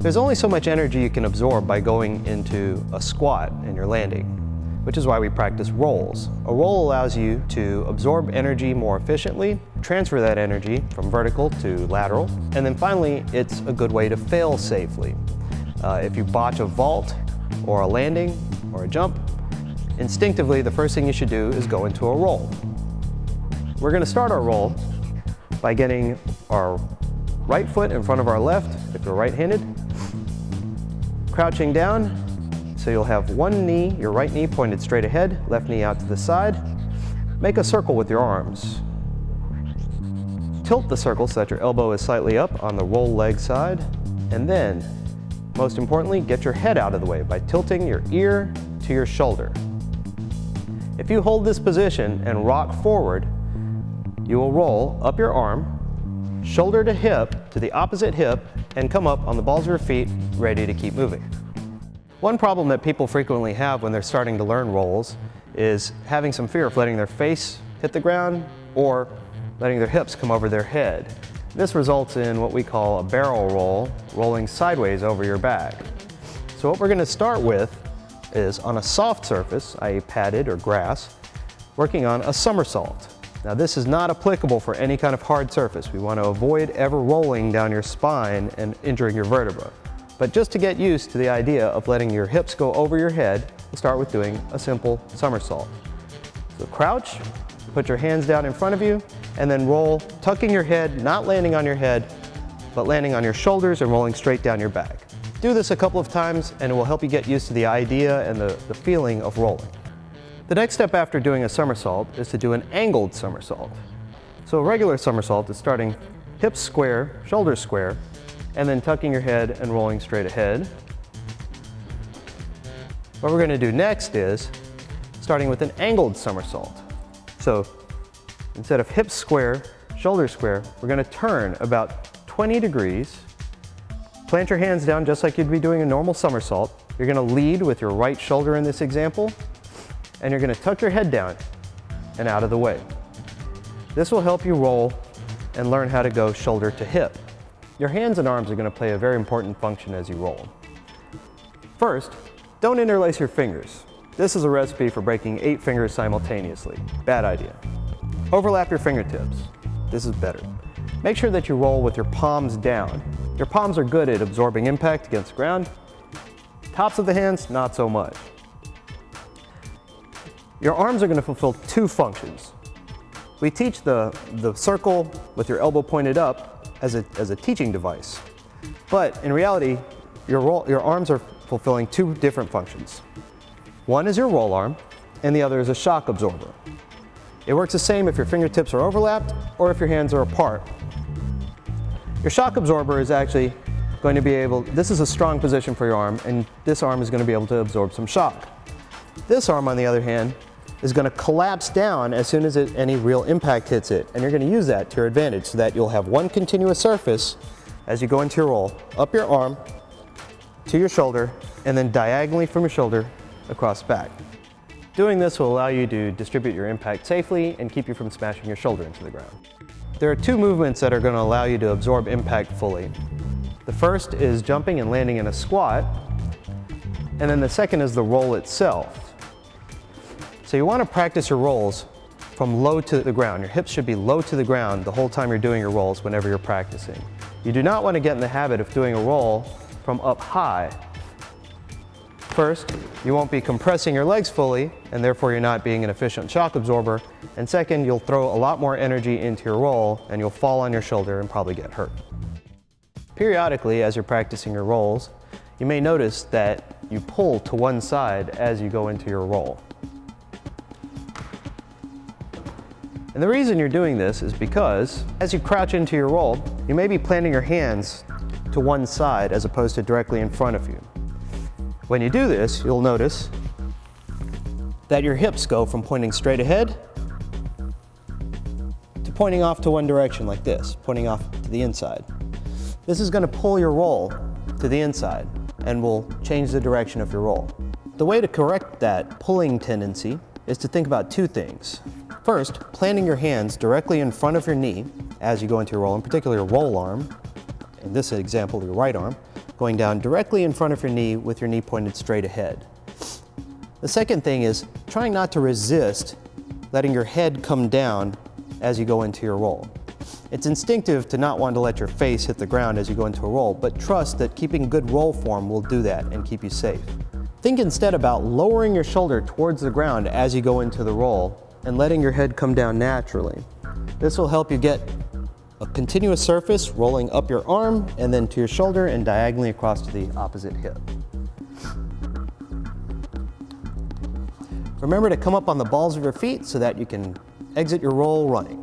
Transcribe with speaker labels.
Speaker 1: There's only so much energy you can absorb by going into a squat and you're landing, which is why we practice rolls. A roll allows you to absorb energy more efficiently, transfer that energy from vertical to lateral, and then finally, it's a good way to fail safely. If you botch a vault or a landing or a jump, instinctively, the first thing you should do is go into a roll. We're going to start our roll by getting our right foot in front of our left, if you're right-handed, crouching down, so you'll have one knee, your right knee pointed straight ahead, left knee out to the side. Make a circle with your arms. Tilt the circle so that your elbow is slightly up on the roll leg side, and then, most importantly, get your head out of the way by tilting your ear to your shoulder. If you hold this position and rock forward, you will roll up your arm, shoulder to hip, to the opposite hip, and come up on the balls of your feet, ready to keep moving. One problem that people frequently have when they're starting to learn rolls is having some fear of letting their face hit the ground or letting their hips come over their head. This results in what we call a barrel roll, rolling sideways over your back. So what we're going to start with is on a soft surface, i.e. padded or grass, working on a somersault. Now this is not applicable for any kind of hard surface. We want to avoid ever rolling down your spine and injuring your vertebra. But just to get used to the idea of letting your hips go over your head, we'll start with doing a simple somersault. So crouch, put your hands down in front of you, and then roll, tucking your head, not landing on your head, but landing on your shoulders and rolling straight down your back. Do this a couple of times and it will help you get used to the idea and the feeling of rolling. The next step after doing a somersault is to do an angled somersault. So a regular somersault is starting hips square, shoulders square, and then tucking your head and rolling straight ahead. What we're going to do next is starting with an angled somersault. So instead of hips square, shoulders square, we're going to turn about 20 degrees, plant your hands down just like you'd be doing a normal somersault. You're going to lead with your right shoulder in this example, and you're going to tuck your head down and out of the way. This will help you roll and learn how to go shoulder to hip. Your hands and arms are going to play a very important function as you roll. First, don't interlace your fingers. This is a recipe for breaking 8 fingers simultaneously. Bad idea. Overlap your fingertips. This is better. Make sure that you roll with your palms down. Your palms are good at absorbing impact against the ground. Tops of the hands, not so much. Your arms are going to fulfill 2 functions. We teach the circle with your elbow pointed up as a teaching device. But in reality, your arms are fulfilling 2 different functions. One is your roll arm, and the other is a shock absorber. It works the same if your fingertips are overlapped or if your hands are apart. Your shock absorber is actually going to be able, this is a strong position for your arm, and this arm is going to be able to absorb some shock. This arm, on the other hand, is going to collapse down as soon as any real impact hits it, and you're going to use that to your advantage so that you'll have one continuous surface as you go into your roll, up your arm to your shoulder, and then diagonally from your shoulder across back. Doing this will allow you to distribute your impact safely and keep you from smashing your shoulder into the ground. There are 2 movements that are going to allow you to absorb impact fully. The first is jumping and landing in a squat, and then the second is the roll itself. So you want to practice your rolls from low to the ground. Your hips should be low to the ground the whole time you're doing your rolls whenever you're practicing. You do not want to get in the habit of doing a roll from up high. First, you won't be compressing your legs fully, and therefore you're not being an efficient shock absorber. And second, you'll throw a lot more energy into your roll, and you'll fall on your shoulder and probably get hurt. Periodically, as you're practicing your rolls, you may notice that you pull to one side as you go into your roll. And the reason you're doing this is because as you crouch into your roll, you may be planting your hands to one side as opposed to directly in front of you. When you do this, you'll notice that your hips go from pointing straight ahead to pointing off to one direction like this, pointing off to the inside. This is going to pull your roll to the inside and will change the direction of your roll. The way to correct that pulling tendency is to think about 2 things. First, planting your hands directly in front of your knee as you go into your roll, in particular your roll arm, in this example your right arm, going down directly in front of your knee with your knee pointed straight ahead. The second thing is trying not to resist letting your head come down as you go into your roll. It's instinctive to not want to let your face hit the ground as you go into a roll, but trust that keeping good roll form will do that and keep you safe. Think instead about lowering your shoulder towards the ground as you go into the roll and letting your head come down naturally. This will help you get a continuous surface rolling up your arm and then to your shoulder and diagonally across to the opposite hip. Remember to come up on the balls of your feet so that you can exit your roll running.